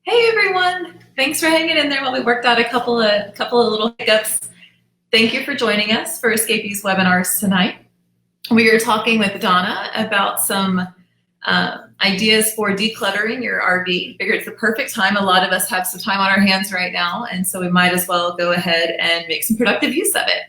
Hey everyone! Thanks for hanging in there while we worked out a couple of little hiccups. Thank you for joining us for Escapees webinars tonight. We are talking with Donna about some ideas for decluttering your RV. Figure it's the perfect time. A lot of us have some time on our hands right now, and so we might as well go ahead and make some productive use of it.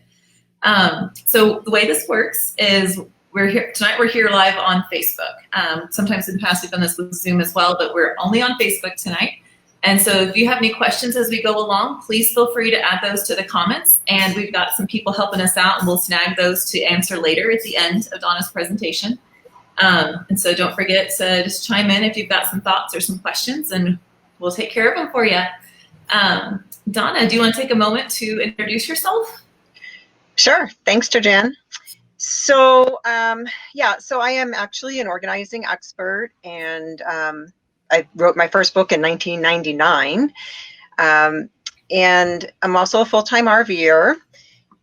So the way this works is we're here live on Facebook. Sometimes in the past we've done this with Zoom as well, but we're only on Facebook tonight. And so if you have any questions as we go along, please feel free to add those to the comments. And we've got some people helping us out, and we'll snag those to answer later at the end of Donna's presentation. And so don't forget to just chime in if you've got some thoughts or some questions, and we'll take care of them for you. Donna, do you want to take a moment to introduce yourself? Sure. Thanks, Georgianne. So so I am actually an organizing expert, and I wrote my first book in 1999, and I'm also a full-time RVer.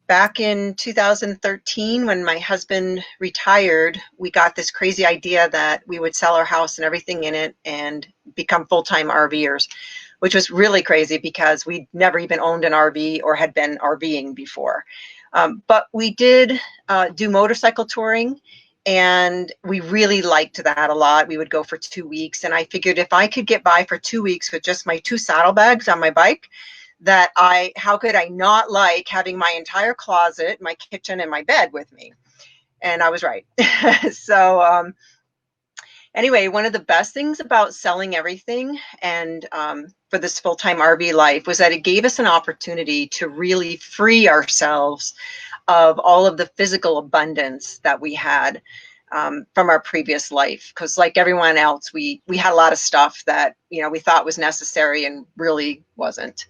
Back in 2013, when my husband retired, we got this crazy idea that we would sell our house and everything in it and become full-time RVers, which was really crazy because we'd never even owned an RV or had been RVing before. But we did do motorcycle touring, and we really liked that a lot. We would go for 2 weeks, and I figured if I could get by for 2 weeks with just my 2 saddlebags on my bike, that how could I not like having my entire closet, my kitchen, and my bed with me? And I was right. So anyway, one of the best things about selling everything and for this full-time RV life was that it gave us an opportunity to really free ourselves of all of the physical abundance that we had from our previous life. Because like everyone else, we had a lot of stuff that we thought was necessary and really wasn't.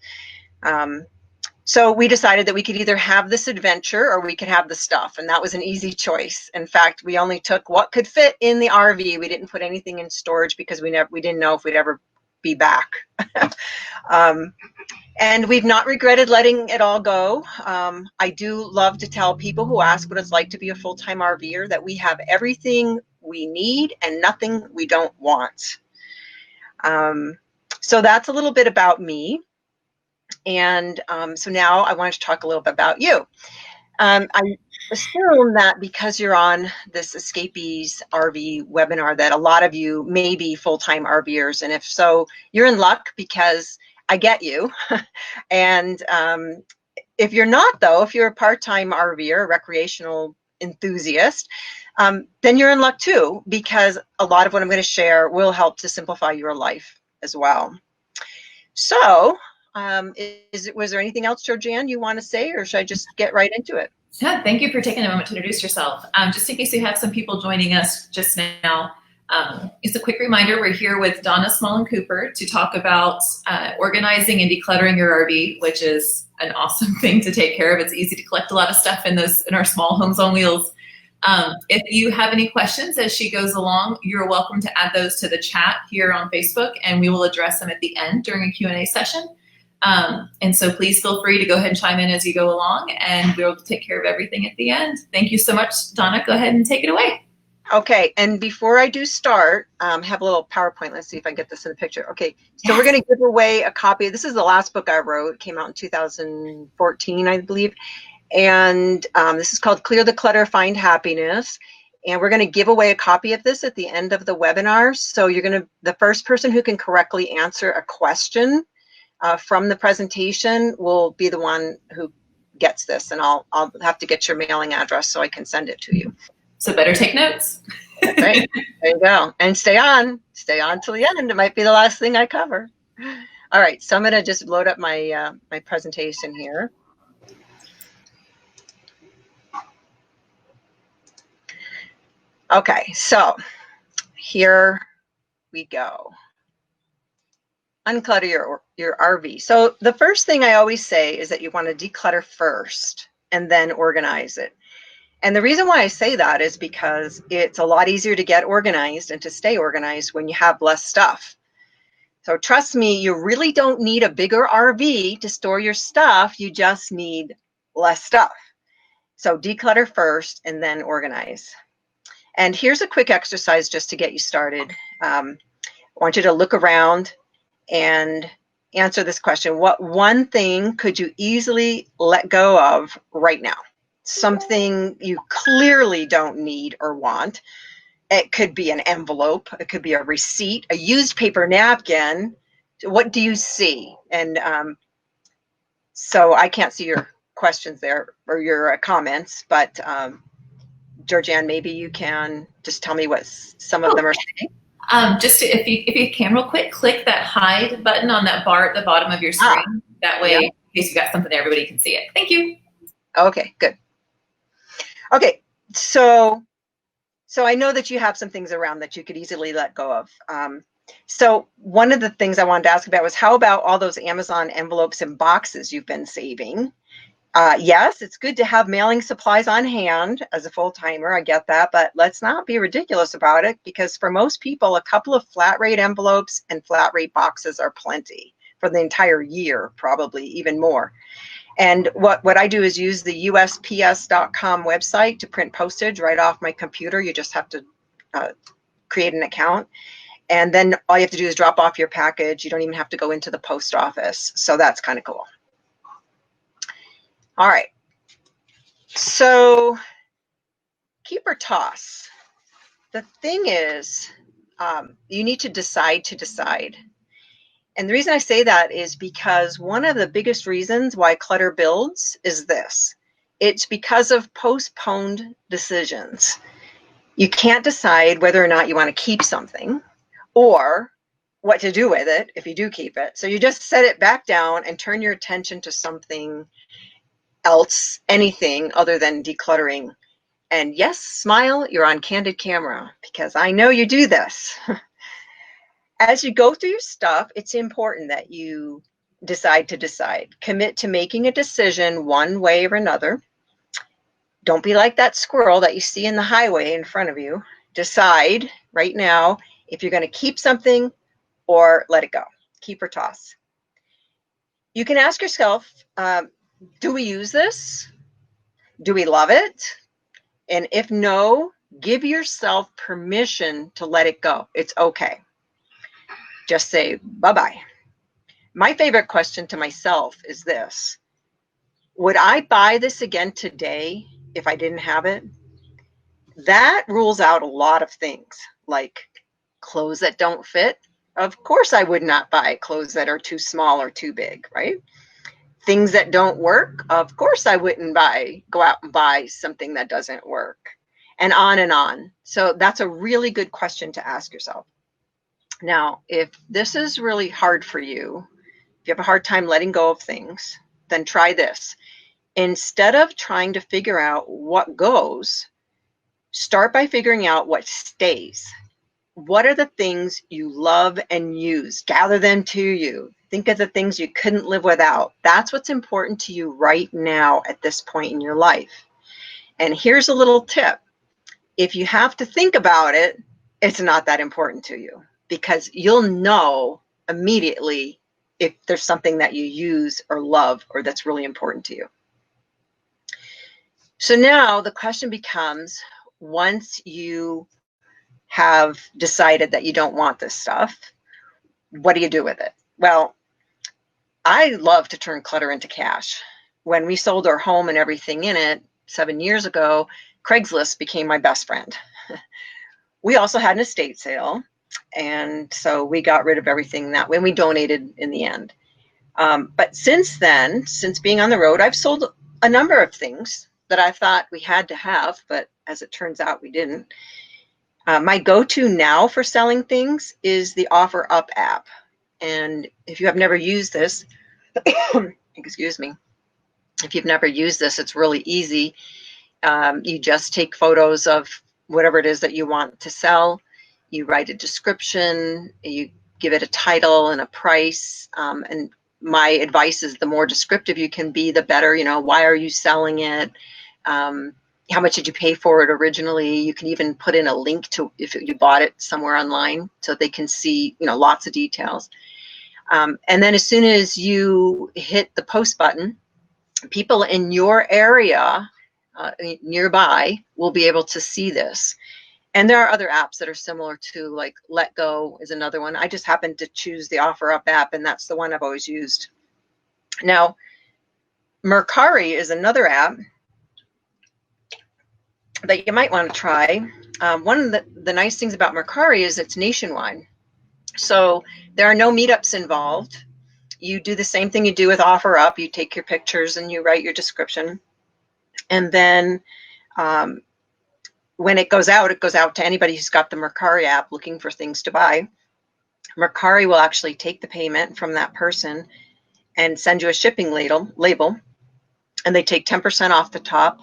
So we decided that we could either have this adventure or we could have the stuff, and that was an easy choice. In fact, we only took what could fit in the RV. We didn't put anything in storage because we didn't know if we'd ever be back. And we've not regretted letting it all go. I do love to tell people who ask what it's like to be a full-time RVer that we have everything we need and nothing we don't want. So that's a little bit about me. And so now I wanted to talk a little bit about you. I assume that because you're on this Escapees RV webinar that a lot of you may be full-time RVers, and if so, you're in luck because I get you. And if you're not, though, if you're a part-time RVer, recreational enthusiast, then you're in luck too, because a lot of what I'm going to share will help to simplify your life as well. So was there anything else, Georgianne, you want to say, or should I just get right into it? Yeah, thank you for taking a moment to introduce yourself. Just in case you have some people joining us just now, it's a quick reminder, we're here with Donna Smallin Kuper to talk about organizing and decluttering your RV, which is an awesome thing to take care of. It's easy to collect a lot of stuff in our small homes on wheels. If you have any questions as she goes along, you're welcome to add those to the chat here on Facebook, and we will address them at the end during a Q&A session. And so please feel free to go ahead and chime in as you go along, and we'll take care of everything at the end. Thank you so much, Donna. Go ahead and take it away. Okay, and before I do start, have a little PowerPoint. Let's see if I can get this in the picture. Okay, so we're going to give away a copy. This is the last book I wrote. It came out in 2014, I believe. And this is called Clear the Clutter, Find Happiness. And we're going to give away a copy of this at the end of the webinar. So the first person who can correctly answer a question from the presentation will be the one who gets this, and I'll have to get your mailing address so I can send it to you. So better take notes. Right, there you go. And stay on till the end. It might be the last thing I cover. All right, so I'm going to just load up my my presentation here. Okay, so here we go. Unclutter your RV. So the first thing I always say is that you want to declutter first and then organize it. And the reason why I say that is because it's a lot easier to get organized and to stay organized when you have less stuff. So trust me, you really don't need a bigger RV to store your stuff. You just need less stuff. So declutter first and then organize. And here's a quick exercise just to get you started. I want you to look around and answer this question. What one thing could you easily let go of right now? Something you clearly don't need or want. It could be an envelope. It could be a receipt, a used paper napkin. What do you see? And so I can't see your questions there or your comments, but Georgianne, maybe you can just tell me what some of them are saying. If you can real quick, click that hide button on that bar at the bottom of your screen. That way, yeah. in case you got something there, everybody can see it. Thank you. Okay, good. Okay, so I know that you have some things around that you could easily let go of. So one of the things I wanted to ask about was, how about all those Amazon envelopes and boxes you've been saving? Yes, it's good to have mailing supplies on hand as a full-timer, I get that, but let's not be ridiculous about it, because for most people, a couple of flat rate envelopes and flat rate boxes are plenty for the entire year, probably even more. And what I do is use the USPS.com website to print postage right off my computer. You just have to create an account. And then all you have to do is drop off your package. You don't even have to go into the post office. So that's kind of cool. All right. So keep or toss. The thing is, you need to decide to decide. And the reason I say that is because one of the biggest reasons why clutter builds is this. It's because of postponed decisions. You can't decide whether or not you want to keep something or what to do with it if you do keep it. So you just set it back down and turn your attention to something else, anything other than decluttering. And yes, smile, you're on candid camera, because I know you do this. As you go through your stuff, it's important that you decide to decide. Commit to making a decision one way or another. Don't be like that squirrel that you see in the highway in front of you. Decide right now if you're going to keep something or let it go. Keep or toss. You can ask yourself, do we use this? Do we love it? And if no, give yourself permission to let it go. It's okay. Just say bye-bye. My favorite question to myself is this: would I buy this again today if I didn't have it? That rules out a lot of things, like clothes that don't fit. Of course, I would not buy clothes that are too small or too big, right? Things that don't work, of course, I wouldn't go out and buy something that doesn't work, and on and on. So that's a really good question to ask yourself. Now, if this is really hard for you, if you have a hard time letting go of things, then try this. Instead of trying to figure out what goes, start by figuring out what stays. What are the things you love and use? Gather them to you. Think of the things you couldn't live without. That's what's important to you right now at this point in your life. And here's a little tip. If you have to think about it, it's not that important to you, because you'll know immediately if there's something that you use or love or that's really important to you. So now the question becomes, once you have decided that you don't want this stuff, what do you do with it? Well, I love to turn clutter into cash. When we sold our home and everything in it 7 years ago, Craigslist became my best friend. We also had an estate sale, and so we got rid of everything that way. We donated in the end. But since then, since being on the road, I've sold a number of things that I thought we had to have, but as it turns out, we didn't. My go-to now for selling things is the OfferUp app. And if you have never used this, excuse me, if you've never used this, it's really easy. You just take photos of whatever it is that you want to sell. You write a description, you give it a title and a price. And my advice is the more descriptive you can be, the better. You know, why are you selling it? How much did you pay for it originally? You can even put in a link to if you bought it somewhere online so they can see, you know, lots of details. And then as soon as you hit the post button, people in your area nearby will be able to see this. And there are other apps that are similar to, like Let Go is another one. I just happened to choose the OfferUp app, and that's the one I've always used. Now, Mercari is another app that you might want to try. One of the nice things about Mercari is it's nationwide. So there are no meetups involved. You do the same thing you do with OfferUp. You take your pictures and you write your description. And then when it goes out to anybody who's got the Mercari app looking for things to buy. Mercari will actually take the payment from that person and send you a shipping label, and they take 10% off the top.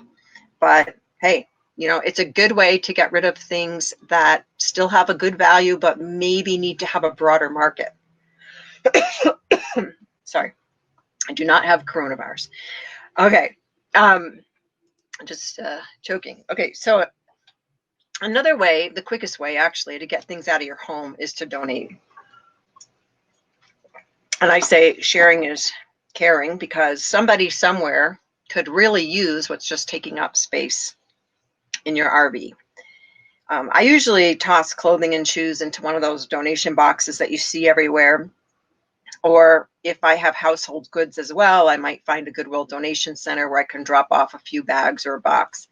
But hey, it's a good way to get rid of things that still have a good value, but maybe need to have a broader market. Sorry, I do not have coronavirus. Okay, just choking. Okay, so another way, the quickest way actually to get things out of your home is to donate. And I say sharing is caring, because somebody somewhere could really use what's just taking up space in your RV. I usually toss clothing and shoes into one of those donation boxes that you see everywhere. Or if I have household goods as well, I might find a Goodwill donation center where I can drop off a few bags or a box.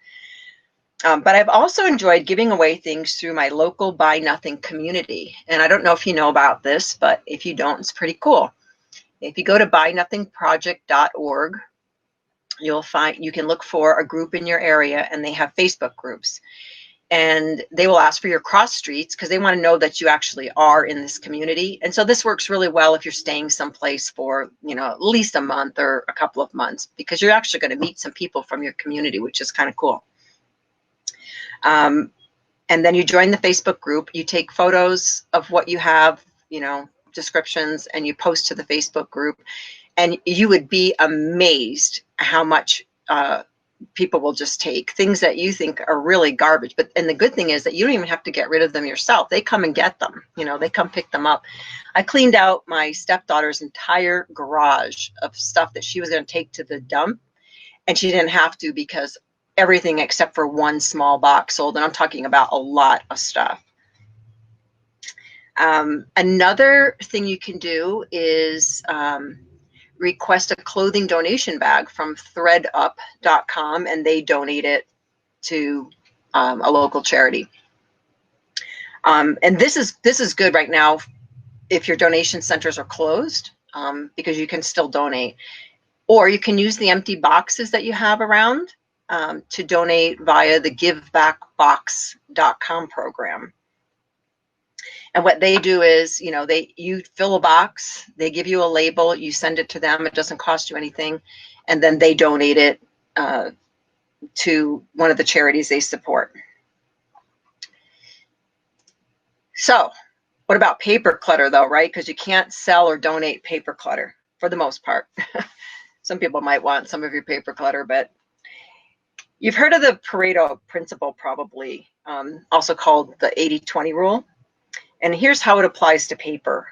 But I've also enjoyed giving away things through my local Buy Nothing community. And I don't know if you know about this, but if you don't, it's pretty cool. If you go to buynothingproject.org, you'll find, you can look for a group in your area, and they have Facebook groups. And they will ask for your cross streets because they want to know that you actually are in this community. And so this works really well if you're staying someplace for, at least a month or a couple of months, because you're actually going to meet some people from your community, which is kind of cool. And then you join the Facebook group, you take photos of what you have, descriptions, and you post to the Facebook group, and you would be amazed how much people will just take things that you think are really garbage. And the good thing is that you don't even have to get rid of them yourself. They come and get them. They come pick them up. I cleaned out my stepdaughter's entire garage of stuff that she was going to take to the dump, and she didn't have to, because everything except for one small box sold. And I'm talking about a lot of stuff. Another thing you can do is request a clothing donation bag from threadup.com, and they donate it to a local charity. And this is good right now if your donation centers are closed, because you can still donate. Or you can use the empty boxes that you have around to donate via the givebackbox.com program. And what they do is, you fill a box, they give you a label, you send it to them, it doesn't cost you anything, and then they donate it to one of the charities they support. So, what about paper clutter though, right? Because you can't sell or donate paper clutter for the most part. Some people might want some of your paper clutter, but you've heard of the Pareto principle probably, also called the 80-20 rule. And here's how it applies to paper.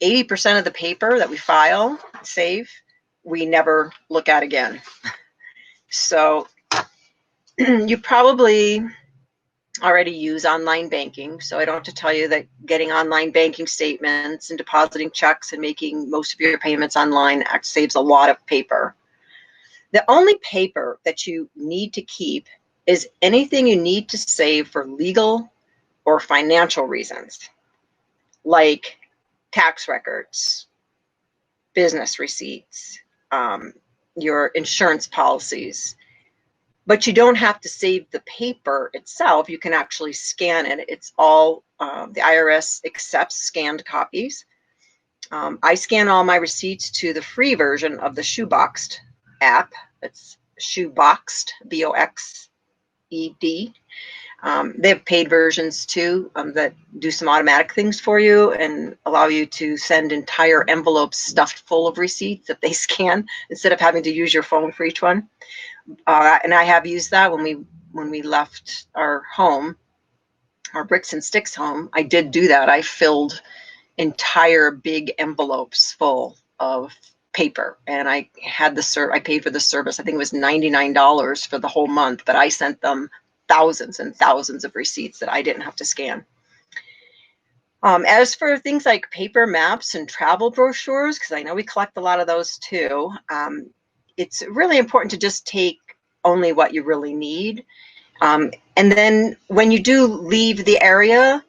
80% of the paper that we file, save, we never look at again. So you probably already use online banking. So I don't have to tell you that getting online banking statements and depositing checks and making most of your payments online saves a lot of paper. The only paper that you need to keep is anything you need to save for legal or financial reasons, like tax records, business receipts, your insurance policies. But you don't have to save the paper itself. You can actually scan it. It's all, the IRS accepts scanned copies. I scan all my receipts to the free version of the Shoeboxed app. It's Shoeboxed, Boxed. They have paid versions too that do some automatic things for you and allow you to send entire envelopes stuffed full of receipts that they scan instead of having to use your phone for each one. And I have used that when we left our home, our bricks and sticks home. I did do that. I filled entire big envelopes full of paper, and I had I paid for the service. I think it was $99 for the whole month, but I sent them thousands and thousands of receipts that I didn't have to scan. As for things like paper maps and travel brochures, because I know we collect a lot of those too, it's really important to just take only what you really need. And then when you do leave the area,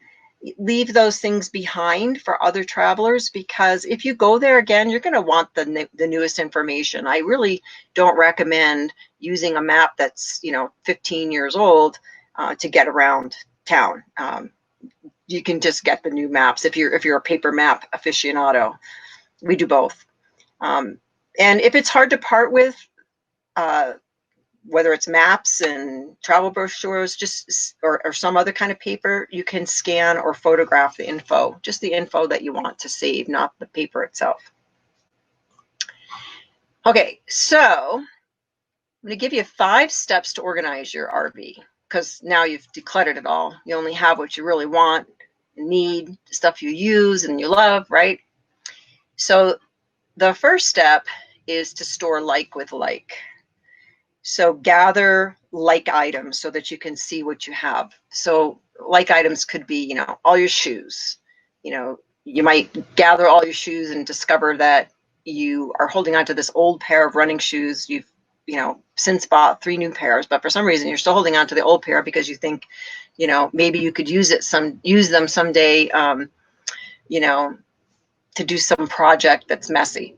leave those things behind for other travelers, because if you go there again, you're going to want the newest information. I really don't recommend using a map that's 15 years old to get around town. You can just get the new maps if you're a paper map aficionado. We do both. And if it's hard to part with, whether it's maps and travel brochures, or some other kind of paper, you can scan or photograph the info, just the info that you want to save, not the paper itself. Okay, so I'm going to give you 5 steps to organize your RV, because now you've decluttered it all. You only have what you really want, need, stuff you use and you love, right? So the first step is to store like with like. So gather like items so that you can see what you have. So like items could be, all your shoes. You might gather all your shoes and discover that you are holding on to this old pair of running shoes. You've, since bought 3 new pairs, but for some reason you're still holding on to the old pair because you think, maybe you could use them someday, to do some project that's messy.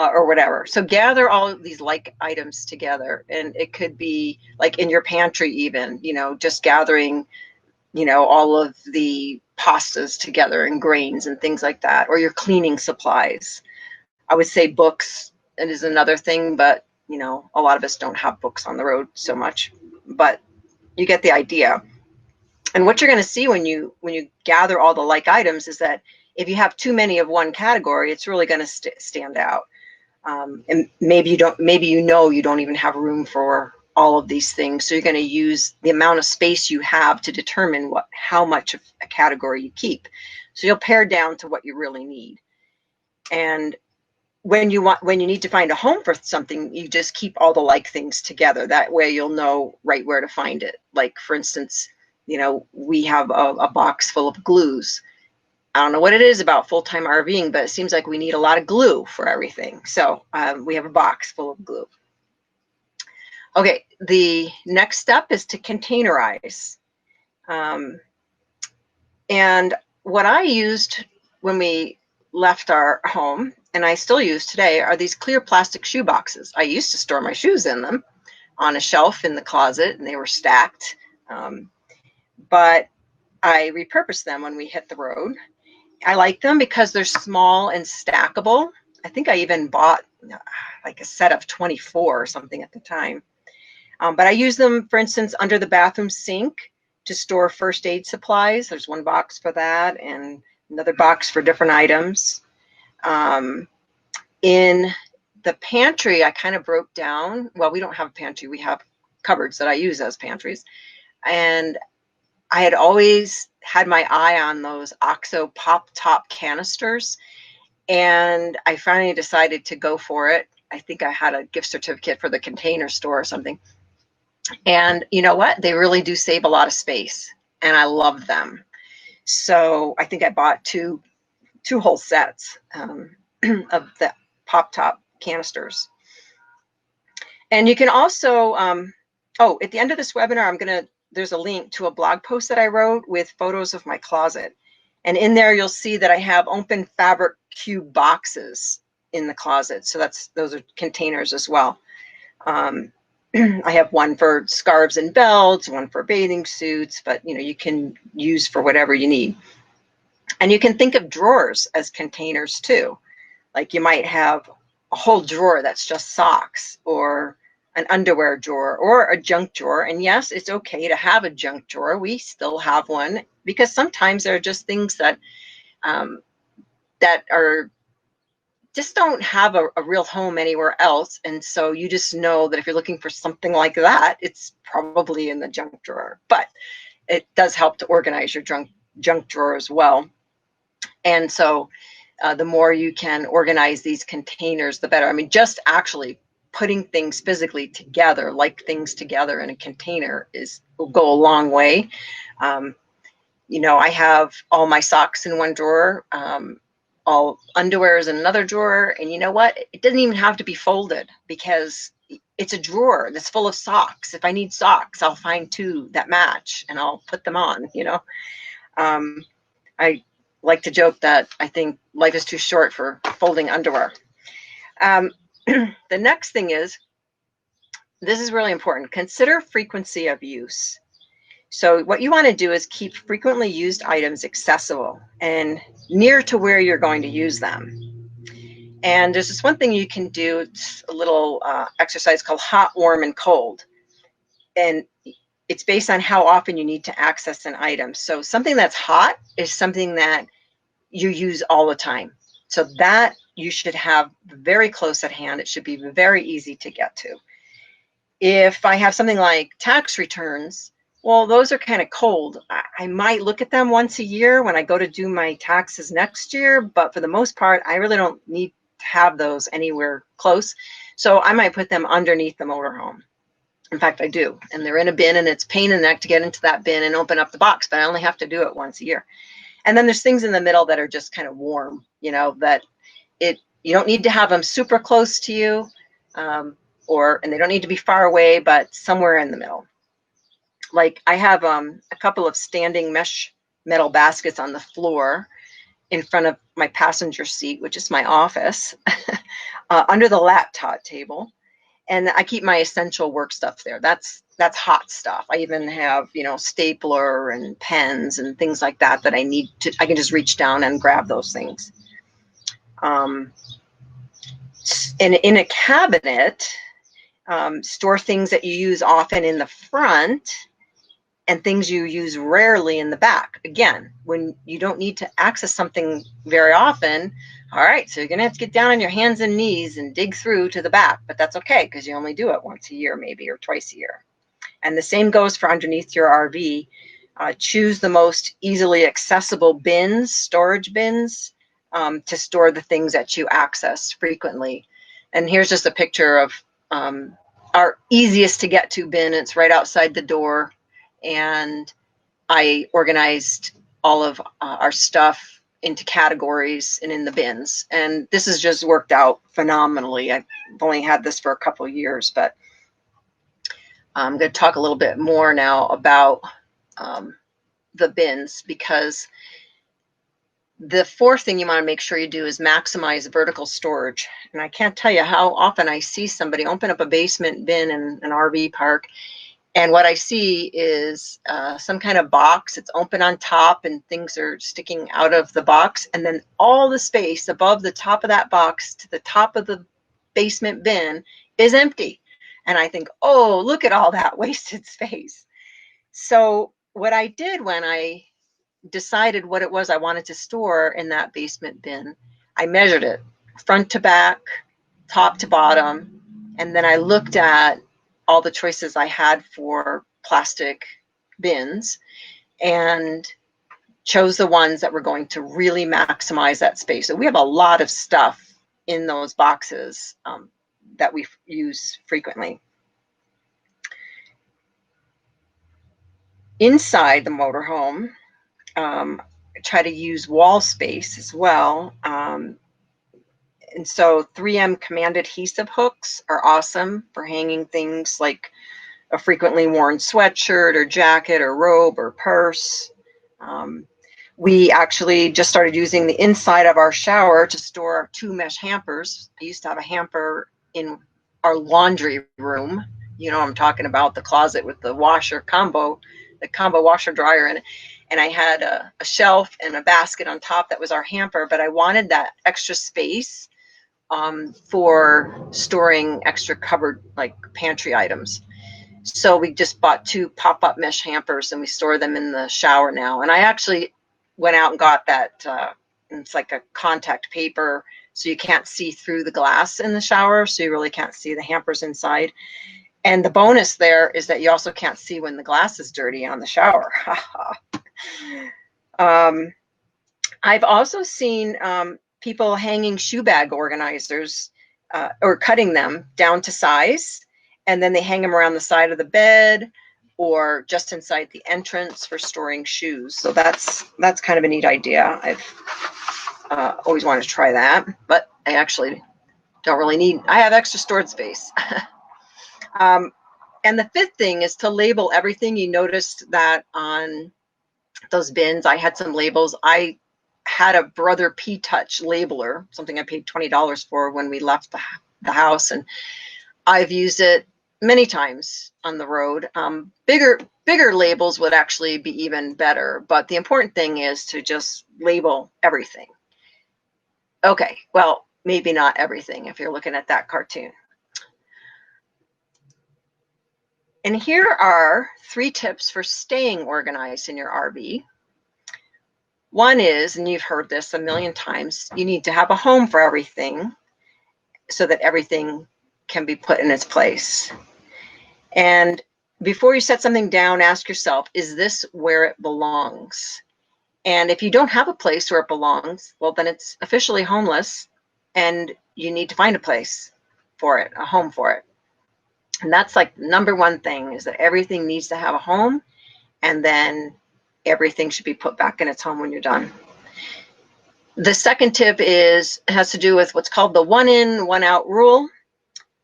Or whatever. So gather all of these like items together, and it could be like in your pantry even, just gathering, all of the pastas together and grains and things like that, or your cleaning supplies. I would say books is another thing, but a lot of us don't have books on the road so much, but you get the idea. And what you're going to see when you gather all the like items is that if you have too many of one category, it's really going to stand out. And maybe you don't even have room for all of these things. So you're going to use the amount of space you have to determine how much of a category you keep. So you'll pare down to what you really need. And when you need to find a home for something, you just keep all the like things together. That way you'll know right where to find it. Like, for instance, we have a box full of glues. I don't know what it is about full-time RVing, but it seems like we need a lot of glue for everything. So we have a box full of glue. Okay, the next step is to containerize. And what I used when we left our home, and I still use today, are these clear plastic shoe boxes. I used to store my shoes in them on a shelf in the closet, and they were stacked. But I repurposed them when we hit the road. I like them because they're small and stackable. I think I even bought like a set of 24 or something at the time. But I use them, for instance, under the bathroom sink to store first aid supplies. There's one box for that and another box for different items. In the pantry, I kind of broke down. Well, we don't have a pantry. We have cupboards that I use as pantries. And I had always had my eye on those OXO pop top canisters, and I finally decided to go for it. I think I had a gift certificate for the Container Store or something. And you know what? They really do save a lot of space, and I love them. So I think I bought two whole sets of the pop top canisters. And you can also, at the end of this webinar, there's a link to a blog post that I wrote with photos of my closet. And in there, you'll see that I have open fabric cube boxes in the closet. So those are containers as well. I have one for scarves and belts, one for bathing suits, but you can use for whatever you need. And you can think of drawers as containers too. Like you might have a whole drawer that's just socks, or an underwear drawer, or a junk drawer. And yes, it's okay to have a junk drawer. We still have one, because sometimes there are just things that just don't have a real home anywhere else. And so you just know that if you're looking for something like that, it's probably in the junk drawer. But it does help to organize your junk drawer as well. And so the more you can organize these containers, the better. I mean, just actually putting things physically together, like things together in a container, will go a long way. You know, I have all my socks in one drawer, all underwear is in another drawer, and you know what? It doesn't even have to be folded because it's a drawer that's full of socks. If I need socks, I'll find two that match and I'll put them on, you know. I like to joke that I think life is too short for folding underwear. The next thing is, this is really important. Consider frequency of use. So what you want to do is keep frequently used items accessible and near to where you're going to use them. And there's this one thing you can do. It's a little exercise called hot, warm, and cold. And it's based on how often you need to access an item. So something that's hot is something that you use all the time. So that you should have very close at hand. It should be very easy to get to. If I have something like tax returns, well, those are kind of cold. I might look at them once a year when I go to do my taxes next year, but for the most part, I really don't need to have those anywhere close. So I might put them underneath the motorhome. In fact, I do. And they're in a bin, and it's pain in the neck to get into that bin and open up the box, but I only have to do it once a year. And then there's things in the middle that are just kind of warm, you know, that you don't need to have them super close to you, and they don't need to be far away, but somewhere in the middle. Like I have a couple of standing mesh metal baskets on the floor in front of my passenger seat, which is my office, under the laptop table. And I keep my essential work stuff there. That's hot stuff. I even have, you know, stapler and pens and things like that I need to, I can just reach down and grab those things. And in a cabinet, store things that you use often in the front and things you use rarely in the back. Again, when you don't need to access something very often, all right, so you're gonna have to get down on your hands and knees and dig through to the back, but that's okay because you only do it once a year maybe, or twice a year. And the same goes for underneath your RV. Choose the most easily accessible bins, storage bins, to store the things that you access frequently. And here's just a picture of our easiest to get to bin. It's right outside the door. And I organized all of our stuff into categories and in the bins. And this has just worked out phenomenally. I've only had this for a couple of years, but I'm going to talk a little bit more now about the bins, because the fourth thing you want to make sure you do is maximize vertical storage. And I can't tell you how often I see somebody open up a basement bin in an RV park, and what I see is some kind of box. It's open on top and things are sticking out of the box. And then all the space above the top of that box to the top of the basement bin is empty. And I think, oh, look at all that wasted space. So what I did when I decided what it was I wanted to store in that basement bin, I measured it front to back, top to bottom, and then I looked at all the choices I had for plastic bins and chose the ones that were going to really maximize that space. So we have a lot of stuff in those boxes that we use frequently. Inside the motorhome, try to use wall space as well. And so 3M command adhesive hooks are awesome for hanging things like a frequently worn sweatshirt or jacket or robe or purse. We actually just started using the inside of our shower to store 2 mesh hampers. I used to have a hamper in our laundry room. You know, I'm talking about the closet with the washer combo, the combo washer dryer in it. And I had a shelf and a basket on top that was our hamper, but I wanted that extra space for storing extra cupboard, like pantry items. So we just bought 2 pop-up mesh hampers and we store them in the shower now. And I actually went out and got that, it's like a contact paper, so you can't see through the glass in the shower, so you really can't see the hampers inside. And the bonus there is that you also can't see when the glass is dirty on the shower. I've also seen people hanging shoe bag organizers or cutting them down to size, and then they hang them around the side of the bed or just inside the entrance for storing shoes. So that's kind of a neat idea. I've always wanted to try that, but I actually don't really need, I have extra stored space. And the fifth thing is to label everything. You noticed that on those bins, I had some labels. I had a Brother P Touch labeler, something I paid $20 for when we left the house, and I've used it many times on the road. Bigger labels would actually be even better, but the important thing is to just label everything. Okay, well, maybe not everything if you're looking at that cartoon. And here are 3 tips for staying organized in your RV. One is, and you've heard this a million times, you need to have a home for everything so that everything can be put in its place. And before you set something down, ask yourself, is this where it belongs? And if you don't have a place where it belongs, well, then it's officially homeless and you need to find a place for it, a home for it. And that's like number one thing, is that everything needs to have a home, and then everything should be put back in its home when you're done. The second tip has to do with what's called the 1 in, 1 out rule.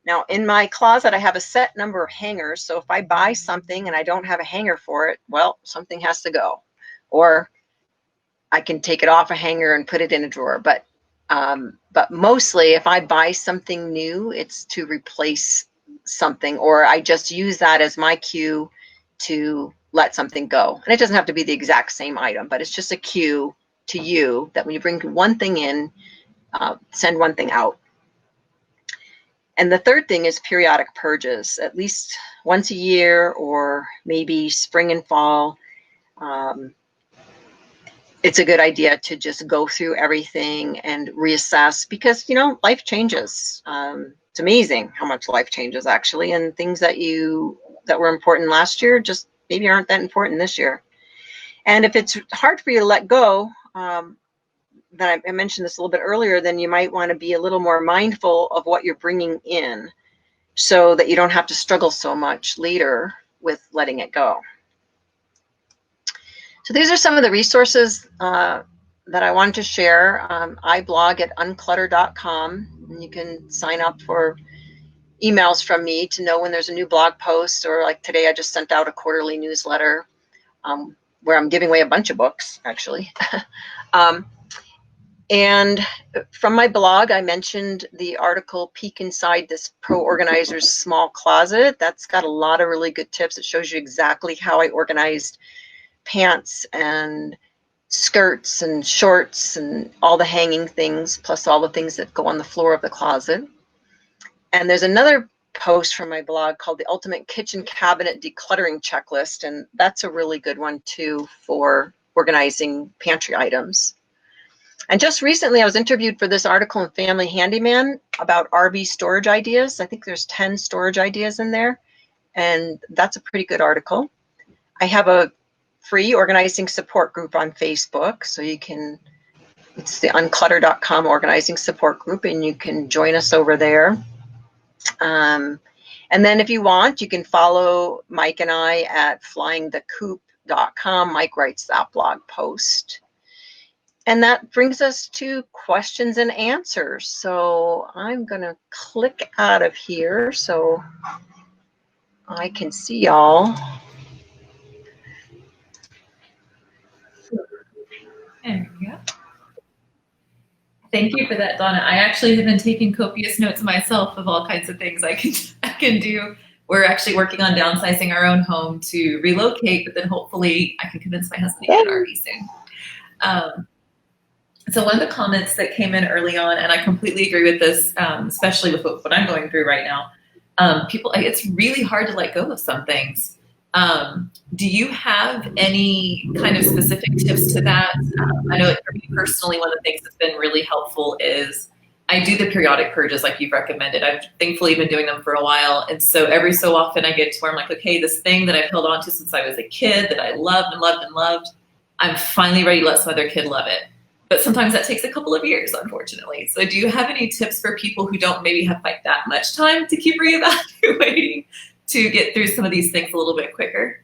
Now, in my closet, I have a set number of hangers. So if I buy something and I don't have a hanger for it, well, something has to go. Or I can take it off a hanger and put it in a drawer. But mostly, if I buy something new, it's to replace something, or I just use that as my cue to let something go. And it doesn't have to be the exact same item, but it's just a cue to you that when you bring one thing in, send one thing out. And the third thing is periodic purges, at least once a year, or maybe spring and fall. It's a good idea to just go through everything and reassess, because, you know, life changes. It's amazing how much life changes, actually, and things that were important last year just maybe aren't that important this year. And if it's hard for you to let go, then I mentioned this a little bit earlier, then you might want to be a little more mindful of what you're bringing in so that you don't have to struggle so much later with letting it go. So these are some of the resources that I wanted to share. I blog at unclutter.com, and you can sign up for emails from me to know when there's a new blog post, or like today I just sent out a quarterly newsletter where I'm giving away a bunch of books, actually. And from my blog, I mentioned the article, Peek Inside This Pro Organizer's Small Closet. That's got a lot of really good tips. It shows you exactly how I organized pants and skirts and shorts and all the hanging things, plus all the things that go on the floor of the closet. And there's another post from my blog called The Ultimate Kitchen Cabinet Decluttering Checklist, and that's a really good one too for organizing pantry items. And just recently I was interviewed for this article in Family Handyman about RV storage ideas. I think there's 10 storage ideas in there, and that's a pretty good article. I have a free organizing support group on Facebook, so you can, it's the unclutter.com organizing support group, and you can join us over there. And then if you want, you can follow Mike and I at flyingthecoop.com. Mike writes that blog post. And that brings us to questions and answers. So I'm going to click out of here so I can see y'all. There we go. Thank you for that, Donna. I actually have been taking copious notes myself of all kinds of things I can do. We're actually working on downsizing our own home to relocate, but then hopefully I can convince my husband to get an RV soon. So one of the comments that came in early on, and I completely agree with this, especially with what I'm going through right now, it's really hard to let go of some things. Do you have any kind of specific tips to that? I know for me personally, one of the things that's been really helpful is I do the periodic purges like you've recommended. I've thankfully been doing them for a while. And so every so often I get to where I'm like, okay, this thing that I've held on to since I was a kid that I loved and loved and loved, I'm finally ready to let some other kid love it. But sometimes that takes a couple of years, unfortunately. So do you have any tips for people who don't maybe have like that much time to keep reevaluating to get through some of these things a little bit quicker?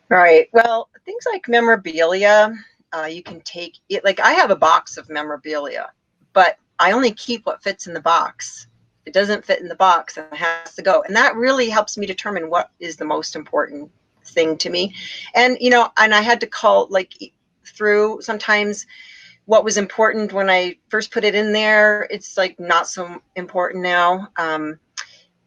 Right. Well, things like memorabilia, you can take it. Like I have a box of memorabilia, but I only keep what fits in the box. If it doesn't fit in the box, it has to go. And that really helps me determine what is the most important thing to me. And, and I had to call like through sometimes what was important when I first put it in there. It's like not so important now.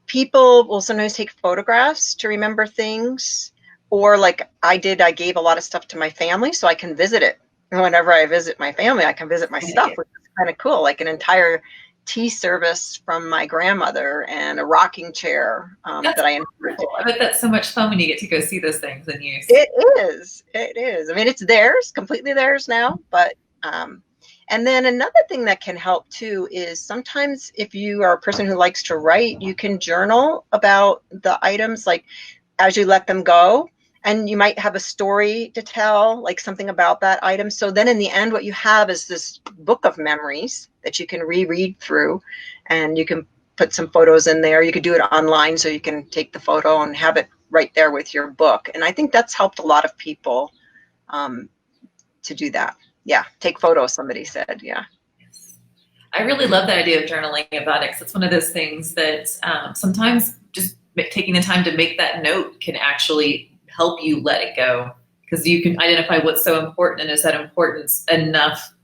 People will sometimes take photographs to remember things, or like I did, I gave a lot of stuff to my family so I can visit it. Whenever I visit my family, I can visit my stuff, which is kind of cool, like an entire tea service from my grandmother and a rocking chair that I inherited. I bet that's so much fun when you get to go see those things in use. It is. It is. I mean, it's theirs, completely theirs now, but and then another thing that can help too is sometimes if you are a person who likes to write, you can journal about the items like as you let them go. And you might have a story to tell, like something about that item. So then in the end, what you have is this book of memories that you can reread through, and you can put some photos in there. You could do it online so you can take the photo and have it right there with your book. And I think that's helped a lot of people to do that. Yeah, take photos, somebody said, yeah. I really love the idea of journaling about it, because it's one of those things that sometimes just taking the time to make that note can actually help you let it go, because you can identify what's so important, and is that importance enough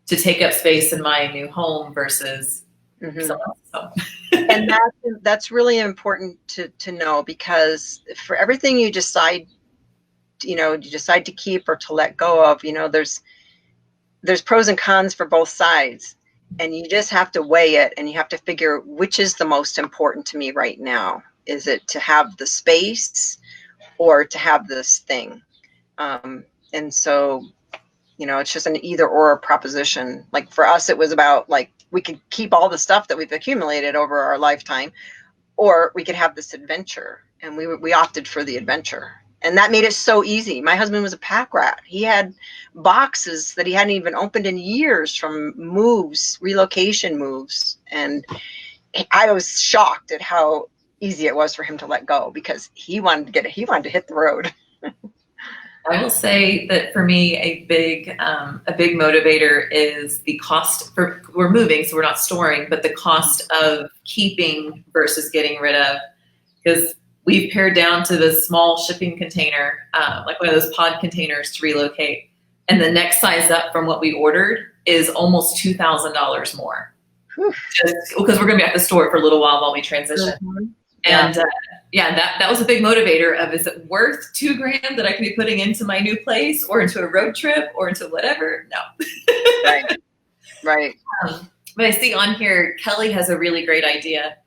to take up space in my new home versus someone else's home. And that's really important to know, because for everything you decide to keep or to let go of, there's pros and cons for both sides, and you just have to weigh it, and you have to figure which is the most important to me right now. Is it to have the space or to have this thing? And so, it's just an either or proposition. Like for us, it was about like, we could keep all the stuff that we've accumulated over our lifetime, or we could have this adventure. And we opted for the adventure. And that made it so easy. My husband was a pack rat. He had boxes that he hadn't even opened in years from moves, relocation moves. And I was shocked at how easy it was for him to let go, because he wanted to hit the road. I will say that for me, a big motivator is the cost. We're moving, so we're not storing, but the cost of keeping versus getting rid of, because we've pared down to the small shipping container, like one of those pod containers to relocate. And the next size up from what we ordered is almost $2,000 more. Just because we're going to be at the store for a little while we transition. Mm-hmm. And that was a big motivator of, is it worth $2,000 that I can be putting into my new place, or into a road trip, or into whatever? No. Right. But I see on here, Kelly has a really great idea.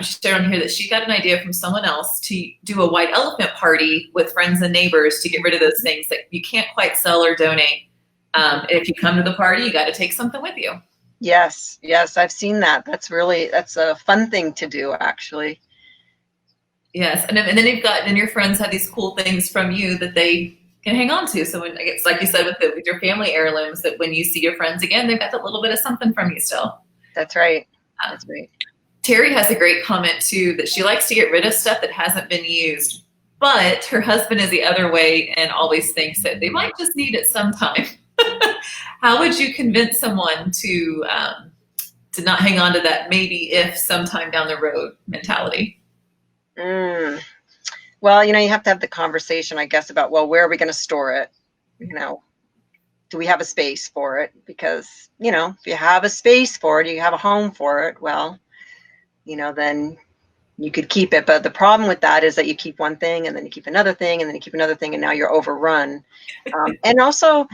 She shared on here that she got an idea from someone else to do a white elephant party with friends and neighbors to get rid of those things that you can't quite sell or donate. If you come to the party, you got to take something with you. Yes, I've seen that. That's a fun thing to do, actually. Yes, and then your friends have these cool things from you that they can hang on to. So when it's like you said with your family heirlooms, that when you see your friends again, they've got that little bit of something from you still. That's right. That's right. Terry has a great comment too, that she likes to get rid of stuff that hasn't been used, but her husband is the other way and always thinks that they might just need it sometime. How would you convince someone to not hang on to that maybe if sometime down the road mentality? Well, you have to have the conversation, I guess, about, well, where are we going to store it? Do we have a space for it? Because, if you have a space for it, you have a home for it, well, then you could keep it. But the problem with that is that you keep one thing, and then you keep another thing, and then you keep another thing, and now you're overrun. And also,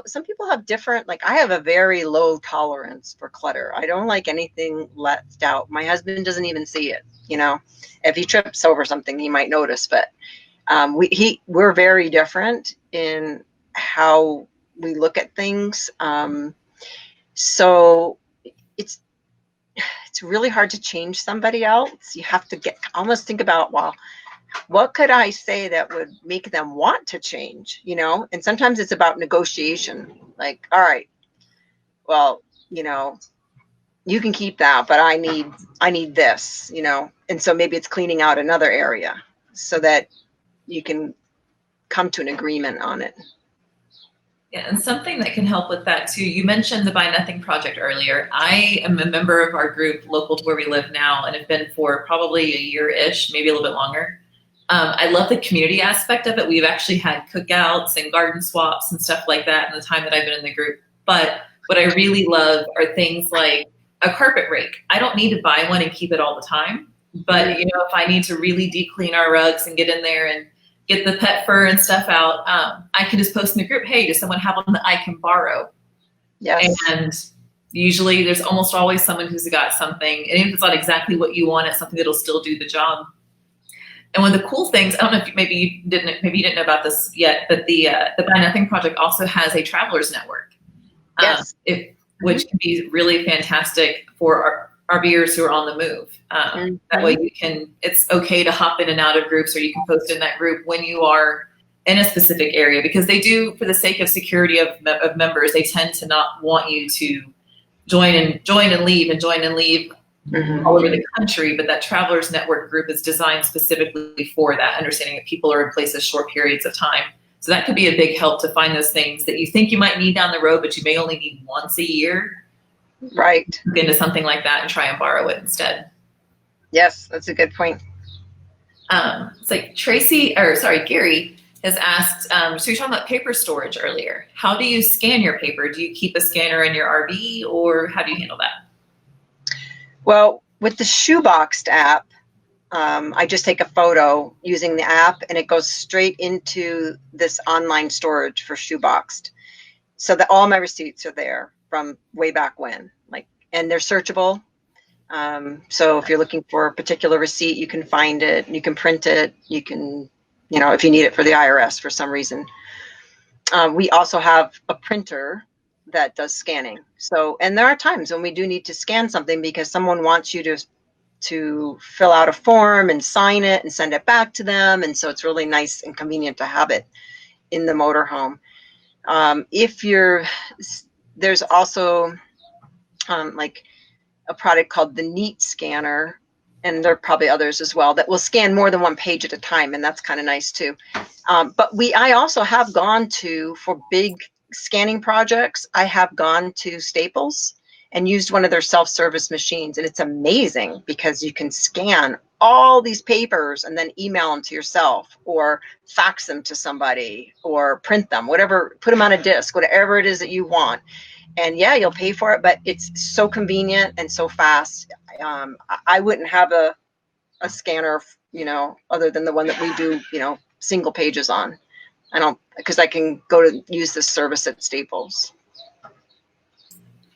some people have different, like I have a very low tolerance for clutter. I don't like anything left out. My husband doesn't even see it. If he trips over something, he might notice, but we're very different in how we look at things. So it's really hard to change somebody else. You have to almost think about, well, what could I say that would make them want to change, And sometimes it's about negotiation. Like, all right, well, you know, you can keep that, but I need this, you know. And so maybe it's cleaning out another area so that you can come to an agreement on it. Yeah, and something that can help with that too, you mentioned the Buy Nothing Project earlier. I am a member of our group local to where we live now and have been for probably a year-ish, maybe a little bit longer. I love the community aspect of it. We've actually had cookouts and garden swaps and stuff like that in the time that I've been in the group. But what I really love are things like a carpet rake. I don't need to buy one and keep it all the time. But, you know, if I need to really deep clean our rugs and get in there and get the pet fur and stuff out, I can just post in the group, hey, does someone have one that I can borrow? Yes. And usually there's almost always someone who's got something. And if it's not exactly what you want, it's something that'll still do the job. And one of the cool things, I don't know if maybe you didn't know about this yet, but the Buy Nothing Project also has a travelers network, Yes. Which can be really fantastic for our RVers who are on the move. That way it's okay to hop in and out of groups, or you can post in that group when you are in a specific area, because they do, for the sake of security of members, they tend to not want you to join and leave all over the country. But that travelers network group is designed specifically for that, understanding that people are in places short periods of time. So that could be a big help to find those things that you think you might need down the road, but you may only need once a year. Right. Look into something like that and try and borrow it instead. Yes, that's a good point. It's like Gary has asked, so you're talking about paper storage earlier. How do you scan your paper? Do you keep a scanner in your RV, or how do you handle that? Well, with the Shoeboxed app, I just take a photo using the app and it goes straight into this online storage for Shoeboxed. So that all my receipts are there from way back when, and they're searchable. So if you're looking for a particular receipt, you can find it, you can print it, you can, if you need it for the IRS for some reason. We also have a printer that does scanning. So, and there are times when we do need to scan something because someone wants you to fill out a form and sign it and send it back to them. And so it's really nice and convenient to have it in the motorhome. There's also like a product called the Neat Scanner, and there are probably others as well, that will scan more than one page at a time, and that's kind of nice too. But I also have gone to, for big scanning projects, I have gone to Staples and used one of their self-service machines, and it's amazing because you can scan all these papers and then email them to yourself or fax them to somebody or print them, whatever, put them on a disc, whatever it is that you want. And yeah, you'll pay for it, but it's so convenient and so fast. I wouldn't have a scanner, other than the one that we do, single pages on. Because I can go to use this service at Staples.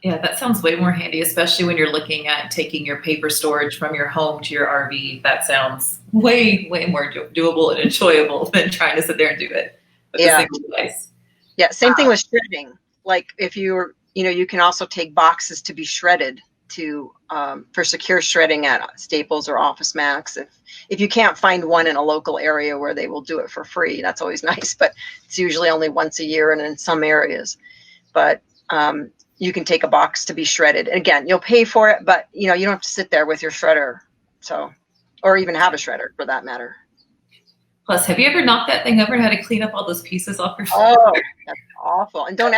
Yeah, that sounds way more handy, especially when you're looking at taking your paper storage from your home to your RV. That sounds way, way more doable and enjoyable than trying to sit there and do it with a single device. Yeah, same thing with shredding. Like if you can also take boxes to be shredded for secure shredding at Staples or Office Max. If you can't find one in a local area where they will do it for free, that's always nice, but it's usually only once a year and in some areas. But you can take a box to be shredded. And again, you'll pay for it, but you don't have to sit there with your shredder, or even have a shredder for that matter. Plus, have you ever knocked that thing over and had to clean up all those pieces off your shredder? Oh, that's awful. And don't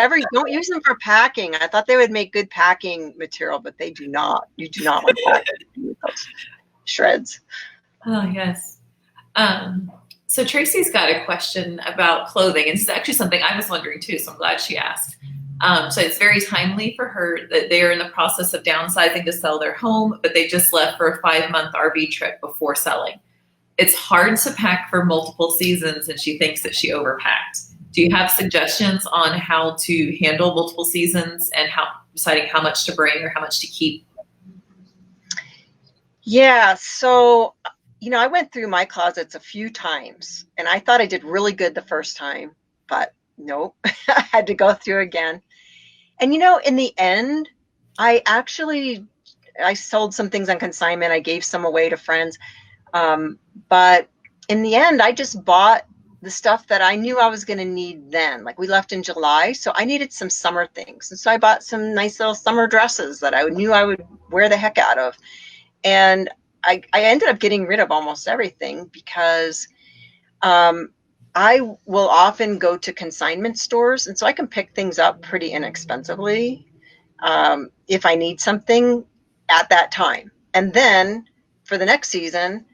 use them for packing. I thought they would make good packing material, but they do not. You do not want to pack with those shreds. Oh, yes. So Tracy's got a question about clothing, and this is actually something I was wondering too, so I'm glad she asked. So it's very timely for her that they're in the process of downsizing to sell their home, but they just left for a 5-month RV trip before selling. It's hard to pack for multiple seasons, and she thinks that she overpacked. Do you have suggestions on how to handle multiple seasons and deciding how much to bring or how much to keep? Yeah, so, I went through my closets a few times, and I thought I did really good the first time, but nope, I had to go through again. And, in the end, I sold some things on consignment. I gave some away to friends. But in the end, I just bought the stuff that I knew I was going to need then. Like we left in July, so I needed some summer things. And so I bought some nice little summer dresses that I knew I would wear the heck out of. And I ended up getting rid of almost everything because I will often go to consignment stores. And so I can pick things up pretty inexpensively if I need something at that time. And then for the next season,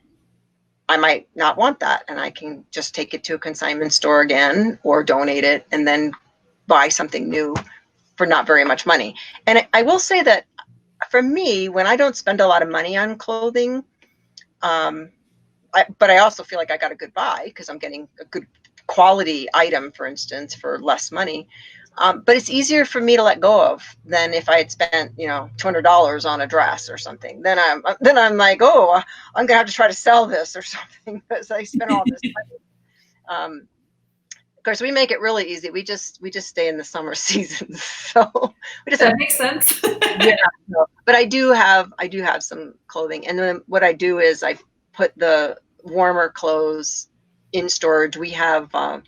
I might not want that, and I can just take it to a consignment store again or donate it and then buy something new for not very much money. And I will say that for me, when I don't spend a lot of money on clothing, but I also feel like I got a good buy because I'm getting a good quality item, for instance, for less money. But it's easier for me to let go of than if I had spent, $200 on a dress or something. Then I'm like, oh, I'm gonna have to try to sell this or something because I spent all this money. Of course, we make it really easy. We just stay in the summer seasons, so we just that makes sense. Yeah, but I do have some clothing, and then what I do is I put the warmer clothes in storage. We have an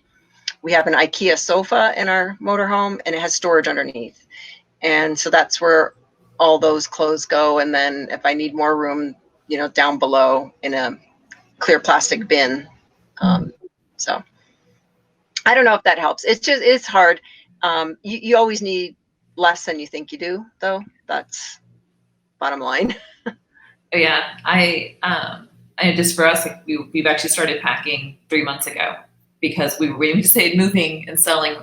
IKEA sofa in our motorhome, and it has storage underneath. And so that's where all those clothes go. And then if I need more room, down below in a clear plastic bin. So I don't know if that helps. It's hard. You always need less than you think you do, though. That's bottom line. Oh, yeah. I just for us, like, we've actually started packing 3 months ago because we stayed moving and selling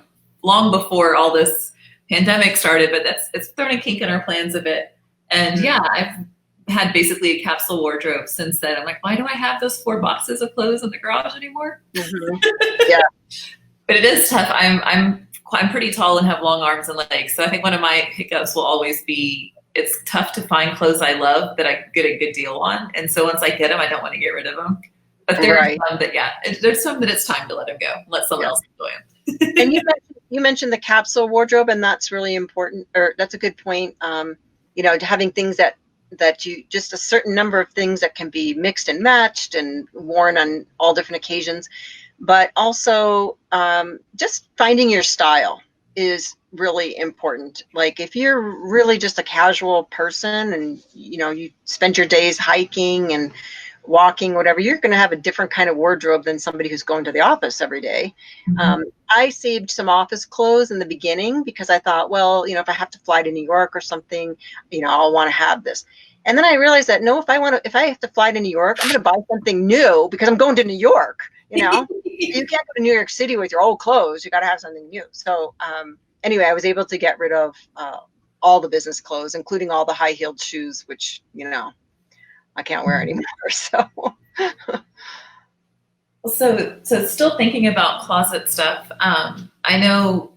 long before all this pandemic started, but it's thrown a kink in our plans a bit. And yeah, I've had basically a capsule wardrobe since then. I'm like, why do I have those 4 boxes of clothes in the garage anymore? Yeah. But it is tough. I'm pretty tall and have long arms and legs. So I think one of my hiccups will always be it's tough to find clothes I love that I get a good deal on. And so once I get them, I don't want to get rid of them. But there's some that, there's some that it's time to let them go. Let someone else enjoy them. And you mentioned the capsule wardrobe, and that's really important, or that's a good point. Having things that you just a certain number of things that can be mixed and matched and worn on all different occasions, but also just finding your style is really important. Like if you're really just a casual person and you spend your days hiking and walking, whatever, you're going to have a different kind of wardrobe than somebody who's going to the office every day. I saved some office clothes in the beginning because I thought, well, if I have to fly to New York or something, I'll want to have this. And then I realized that no, if I have to fly to New York, I'm going to buy something new because I'm going to New York. You can't go to New York City with your old clothes. You got to have something new. So anyway, I was able to get rid of all the business clothes, including all the high-heeled shoes, which I can't wear anymore. So still thinking about closet stuff. I know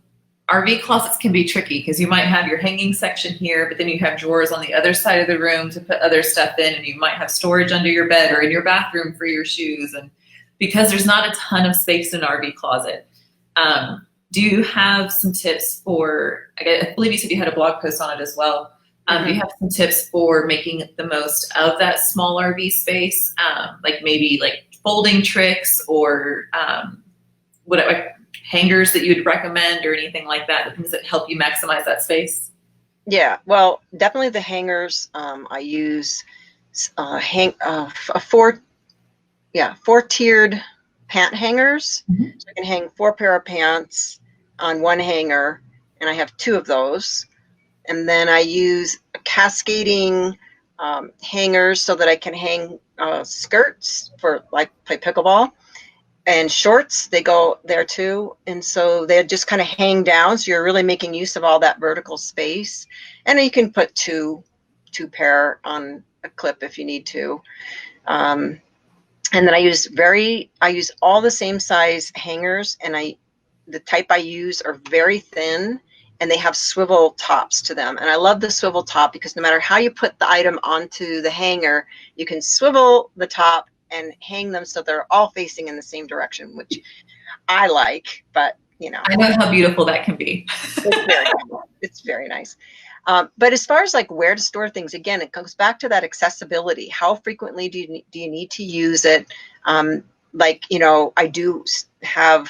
RV closets can be tricky because you might have your hanging section here, but then you have drawers on the other side of the room to put other stuff in, and you might have storage under your bed or in your bathroom for your shoes. And because there's not a ton of space in an RV closet, do you have some tips for, I believe you said you had a blog post on it as well. Do you have some tips for making the most of that small RV space? Like maybe like folding tricks or whatever hangers that you would recommend or anything like that, the things that help you maximize that space? Yeah, well, definitely the hangers. I use four-tiered pant hangers. So I can hang 4 pair of pants on one hanger, and I have 2 of those. And then I use cascading hangers so that I can hang skirts for like play pickleball, and shorts, they go there too. And so they just kind of hang down. So you're really making use of all that vertical space. And then you can put two pair on a clip if you need to. And then I use all the same size hangers, and the type I use are very thin, and they have swivel tops to them. And I love the swivel top because no matter how you put the item onto the hanger, you can swivel the top and hang them so they're all facing in the same direction, which I like, but I know how beautiful that can be. It's very nice. But as far as like where to store things, again, it comes back to that accessibility. How frequently do you need to use it? like, I do have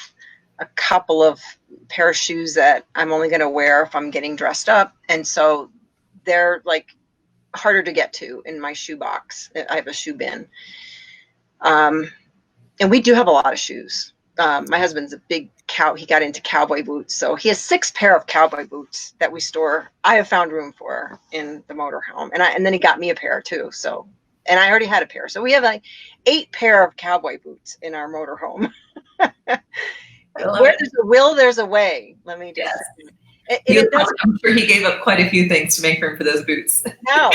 a couple of pair of shoes that I'm only going to wear if I'm getting dressed up. And so they're like harder to get to in my shoe box. I have a shoe bin. And we do have a lot of shoes. My husband's a big he got into cowboy boots. So he has 6 pair of cowboy boots that we store. I have found room for in the motorhome. And then he got me a pair too. So, and I already had a pair. So we have like 8 pair of cowboy boots in our motorhome. Where there's a will, there's a way. Let me just say. I'm sure he gave up quite a few things to make room for those boots. No,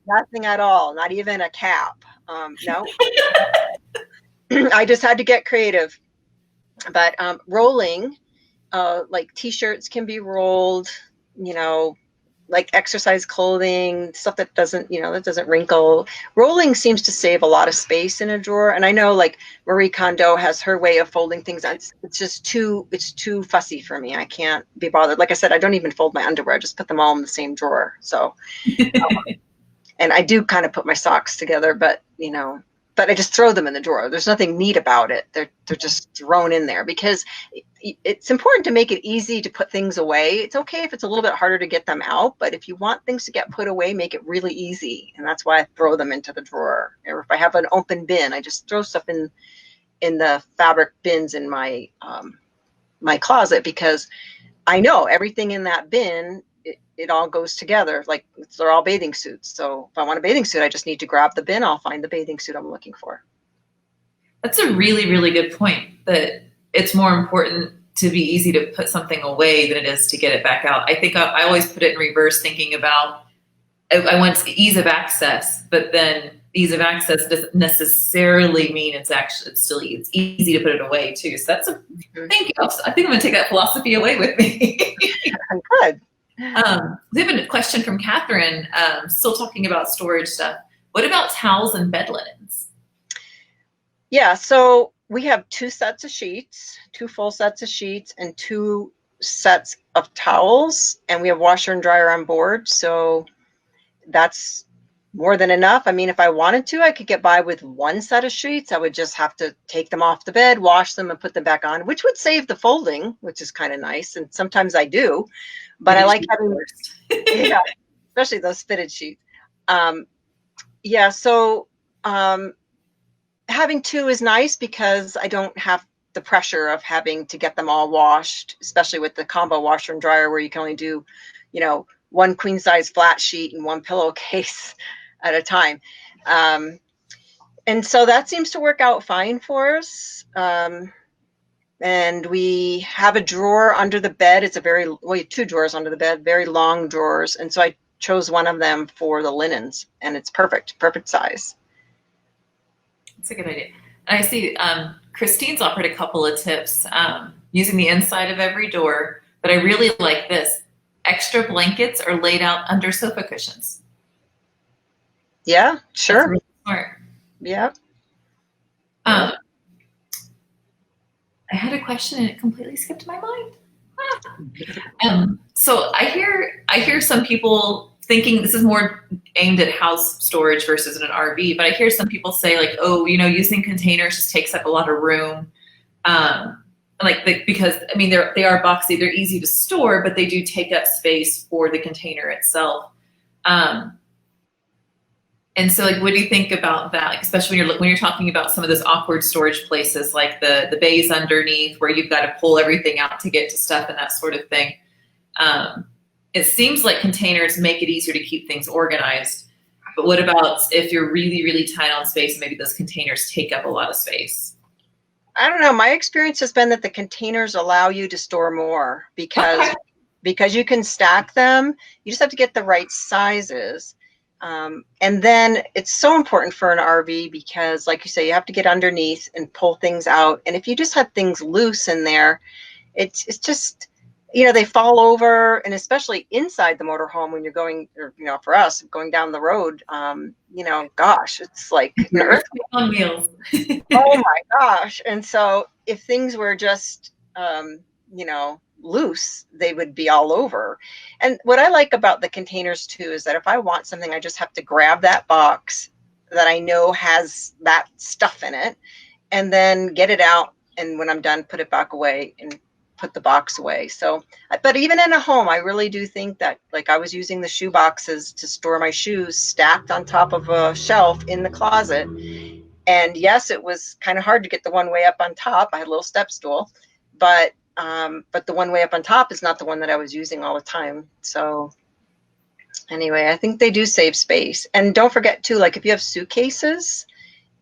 nothing at all. Not even a cap. No. I just had to get creative. But rolling, like t-shirts can be rolled, like exercise clothing, stuff that doesn't wrinkle. Rolling seems to save a lot of space in a drawer. And I know like Marie Kondo has her way of folding things. It's just too fussy for me. I can't be bothered. Like I said, I don't even fold my underwear. I just put them all in the same drawer. So, and I do kind of put my socks together, but but I just throw them in the drawer. There's nothing neat about it. They're just thrown in there because it's important to make it easy to put things away. It's okay if it's a little bit harder to get them out, but if you want things to get put away, make it really easy. And that's why I throw them into the drawer. Or if I have an open bin, I just throw stuff in the fabric bins in my my closet, because I know everything in that bin, it all goes together. Like they're all bathing suits. So if I want a bathing suit, I just need to grab the bin. I'll find the bathing suit I'm looking for. That's a really, really good point, that it's more important to be easy to put something away than it is to get it back out. I think I always put it in reverse, thinking about, I want ease of access, but then ease of access doesn't necessarily mean it's easy to put it away too. So that's thank you. I think I'm gonna take that philosophy away with me. Good. We have a question from Catherine, still talking about storage stuff. What about towels and bed linens? Yeah, so we have 2 sets of sheets, 2 full sets of sheets, and 2 sets of towels, and we have washer and dryer on board. So that's more than enough. I mean, if I wanted to, I could get by with 1 set of sheets. I would just have to take them off the bed, wash them, and put them back on, which would save the folding, which is kind of nice. And sometimes I do. But I like having, yeah, especially those fitted sheets. So having 2 is nice because I don't have the pressure of having to get them all washed, especially with the combo washer and dryer where you can only do, 1 queen size flat sheet and 1 pillowcase at a time. And so that seems to work out fine for us. And we have a drawer under the bed. It's we have 2 drawers under the bed, very long drawers. And so I chose one of them for the linens, and it's perfect size. That's a good idea. And I see Christine's offered a couple of tips using the inside of every door, but I really like this. Extra blankets are laid out under sofa cushions. Yeah, sure. That's really smart. Yeah. I had a question and it completely skipped my mind. So I hear some people thinking this is more aimed at house storage versus in an RV, but I hear some people say like, oh, using containers just takes up a lot of room. Because I mean, they are boxy, they're easy to store, but they do take up space for the container itself. And so, like, what do you think about that? Like, especially when you're talking about some of those awkward storage places, like the bays underneath, where you've got to pull everything out to get to stuff and that sort of thing. It seems like containers make it easier to keep things organized. But what about if you're really, really tight on space and maybe those containers take up a lot of space? I don't know. My experience has been that the containers allow you to store more because you can stack them. You just have to get the right sizes. And then it's so important for an RV because, like you say, you have to get underneath and pull things out. And if you just have things loose in there, it's just, they fall over. And especially inside the motorhome when you're going, or, for us, going down the road, gosh, it's like an earthquake on wheels. Oh my gosh. And so if things were just, loose, they would be all over. And what I like about the containers too is that if I want something, I just have to grab that box that I know has that stuff in it and then get it out. And when I'm done, put it back away and put the box away. So, but even in a home, I really do think that, like, I was using the shoe boxes to store my shoes stacked on top of a shelf in the closet. And yes, it was kind of hard to get the one way up on top. I had a little step stool, but the one way up on top is not the one that I was using all the time. So anyway, I think they do save space. And don't forget too, like if you have suitcases,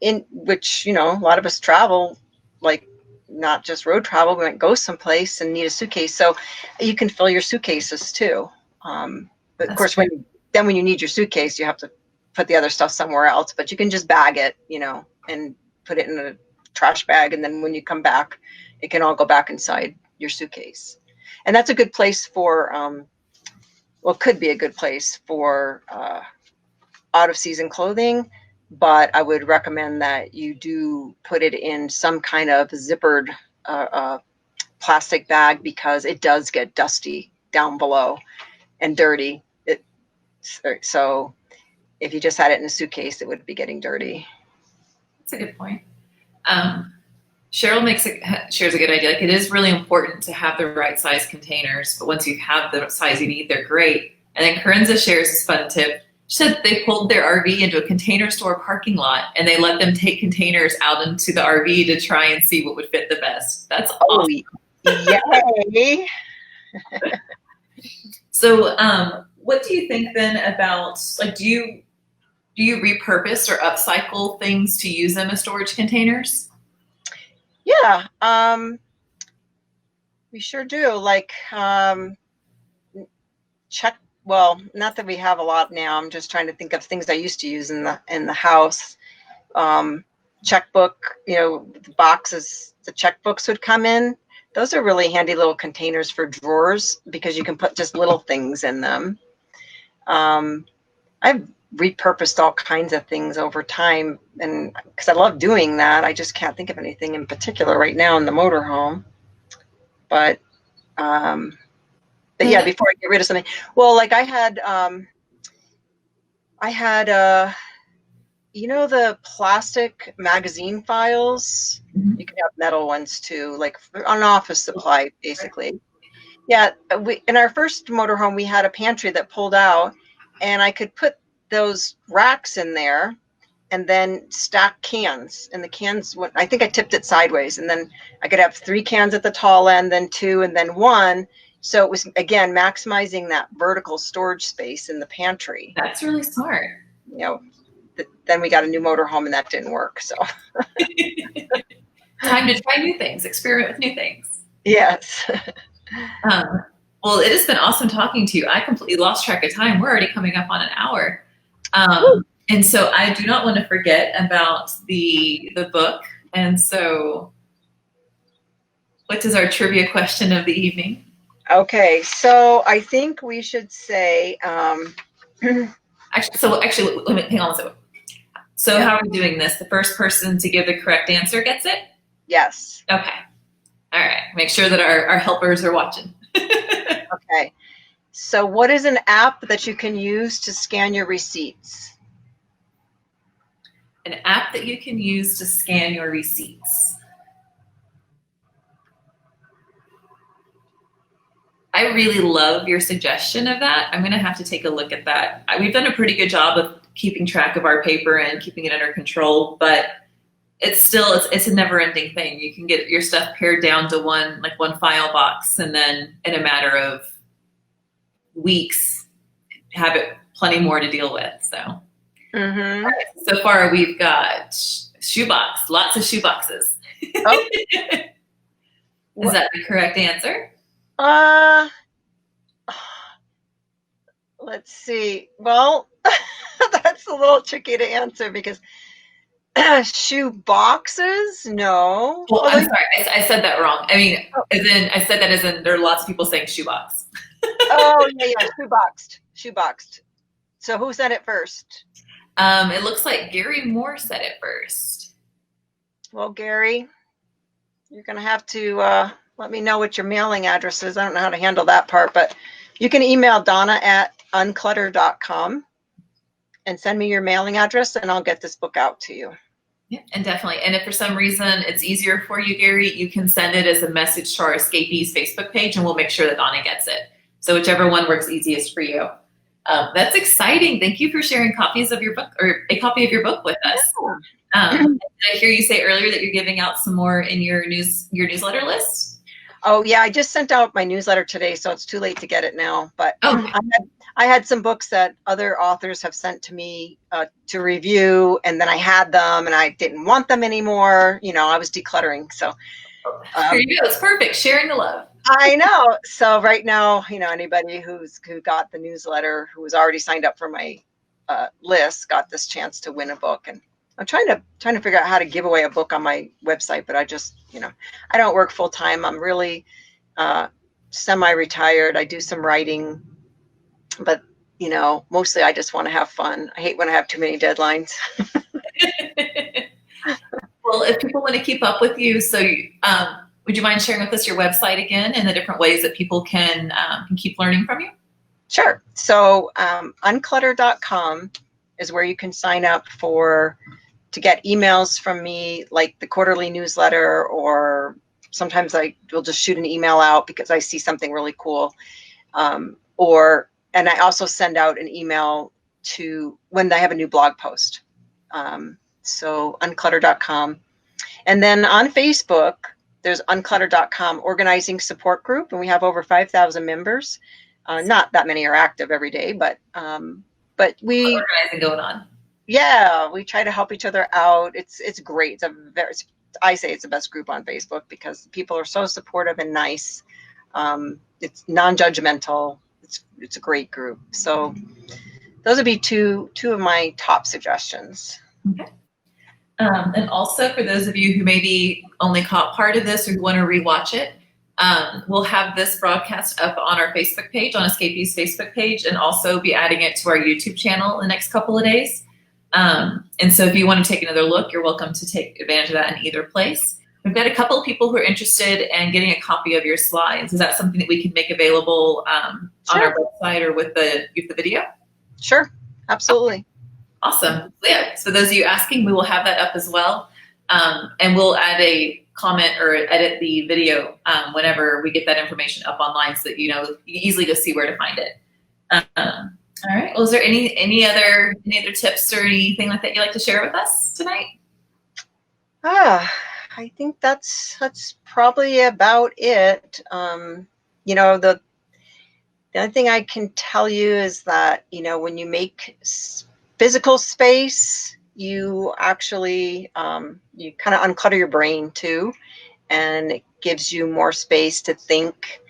in which, you know, a lot of us travel, like not just road travel, we might go someplace and need a suitcase. So you can fill your suitcases too. But of course, when you need your suitcase, you have to put the other stuff somewhere else, but you can just bag it, you know, and put it in a trash bag. And then when you come back, it can all go back inside your suitcase. And that's a good place for, well, it could be a good place for out of season clothing, but I would recommend that you do put it in some kind of zippered plastic bag, because it does get dusty down below and dirty. So if you just had it in a suitcase, it would be getting dirty. That's a good point. Cheryl shares a good idea. Like, it is really important to have the right size containers, but once you have the size you need, they're great. And then Corinza shares this fun tip. She said they pulled their RV into a container store parking lot, and they let them take containers out into the RV to try and see what would fit the best. That's awesome. Yay! So, what do you think then about, like, do you repurpose or upcycle things to use them as storage containers? Yeah, we sure do. Like, well, not that we have a lot now. I'm just trying to think of things I used to use in the house. Checkbook, you know, the boxes, the checkbooks would come in. Those are really handy little containers for drawers, because you can put just little things in them. I've repurposed all kinds of things over time, and because I love doing that. I just can't think of anything in particular right now in the motorhome. But yeah, before I get rid of something, well, like I had you know, the plastic magazine files. You can have metal ones too, like on office supply, basically. Yeah, in our first motorhome, we had a pantry that pulled out, and I could put those racks in there and then stack cans. And the cans, I think I tipped it sideways, and then I could have 3 cans at the tall end, then 2, and then 1. So it was, again, maximizing that vertical storage space in the pantry. That's really smart. You know, then we got a new motorhome, and that didn't work. So time to try new things, experiment with new things. Yes. Well, it has been awesome talking to you. I completely lost track of time. We're already coming up on an hour. And so I do not want to forget about the book. And so what is our trivia question of the evening? Okay, so I think we should say actually, let me hang on a second. So how are we doing this? The first person to give the correct answer gets it? Yes. Okay. All right. Make sure that our helpers are watching. Okay. So what is an app that you can use to scan your receipts? An app that you can use to scan your receipts. I really love your suggestion of that. I'm going to have to take a look at that. We've done a pretty good job of keeping track of our paper and keeping it under control, but it's a never-ending thing. You can get your stuff pared down to one file box, and then in a matter of weeks, have it plenty more to deal with. So, right, so far we've got shoebox, lots of shoeboxes. Oh. Is that the correct answer? Let's see. Well, that's a little tricky to answer, because shoe boxes? No. Well, I'm sorry. I said that wrong. I mean, I said that as in there are lots of people saying shoebox. Oh, yeah. Shoeboxed. So who said it first? It looks like Gary Moore said it first. Well, Gary, you're going to have to let me know what your mailing address is. I don't know how to handle that part, but you can email Donna at unclutter.com and send me your mailing address, and I'll get this book out to you. Yeah, and definitely. And if for some reason it's easier for you, Gary, you can send it as a message to our Escapees Facebook page and we'll make sure that Donna gets it. So whichever one works easiest for you. That's exciting. Thank you for sharing copies of your book, or a copy of your book, with us. Did I hear you say earlier that you're giving out some more in your newsletter list? Oh yeah, I just sent out my newsletter today, so it's too late to get it now. But I had some books that other authors have sent to me to review, and then I had them and I didn't want them anymore. You know, I was decluttering. So here you go. It's perfect. Sharing the love. I know. So right now, you know, anybody who got the newsletter, who was already signed up for my list, got this chance to win a book. And I'm trying to figure out how to give away a book on my website, but I just, you know, I don't work full time. I'm really semi-retired. I do some writing, but you know, mostly I just want to have fun. I hate when I have too many deadlines. Well, if people want to keep up with you, so would you mind sharing with us your website again and the different ways that people can keep learning from you? Sure. So unclutter.com is where you can sign up to get emails from me, like the quarterly newsletter, or sometimes I will just shoot an email out because I see something really cool. And I also send out an email to when I have a new blog post. So unclutter.com. And then on Facebook, there's unclutter.com organizing support group, and we have over 5,000 members. Not that many are active every day, but we organizing going on. Yeah, we try to help each other out. It's great. I say it's the best group on Facebook because people are so supportive and nice. It's non-judgmental. It's a great group. So those would be two of my top suggestions. Okay. And also for those of you who maybe only caught part of this or who want to rewatch it, we'll have this broadcast up on our Facebook page, on Escapees Facebook page, and also be adding it to our YouTube channel in the next couple of days. And so if you want to take another look, you're welcome to take advantage of that in either place. We've got a couple of people who are interested in getting a copy of your slides. Is that something that we can make available on our website or with the video? Sure, absolutely. Awesome. Yeah. So those of you asking, we will have that up as well. And we'll add a comment or edit the video whenever we get that information up online so that you easily just see where to find it. All right. Well, is there any other tips or anything like that you'd like to share with us tonight? I think that's probably about it. The other thing I can tell you is that, when you make physical space, you actually, you kind of unclutter your brain too, and it gives you more space to think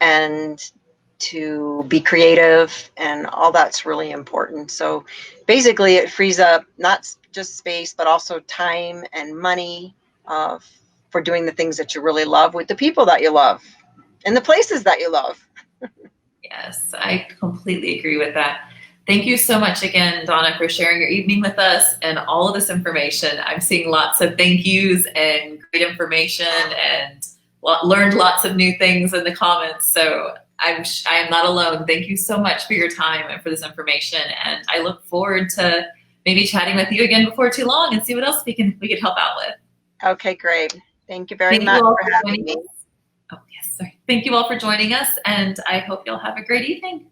and to be creative, and all that's really important. So basically it frees up not just space, but also time and money for doing the things that you really love with the people that you love and the places that you love. Yes, I completely agree with that. Thank you so much again, Donna, for sharing your evening with us and all of this information. I'm seeing lots of thank yous and great information, and learned lots of new things in the comments. So I am not alone. Thank you so much for your time and for this information. And I look forward to maybe chatting with you again before too long and see what else we could help out with. Okay, great. Thank you very much for having me. Oh, yes, sorry. Thank you all for joining us, and I hope you'll have a great evening.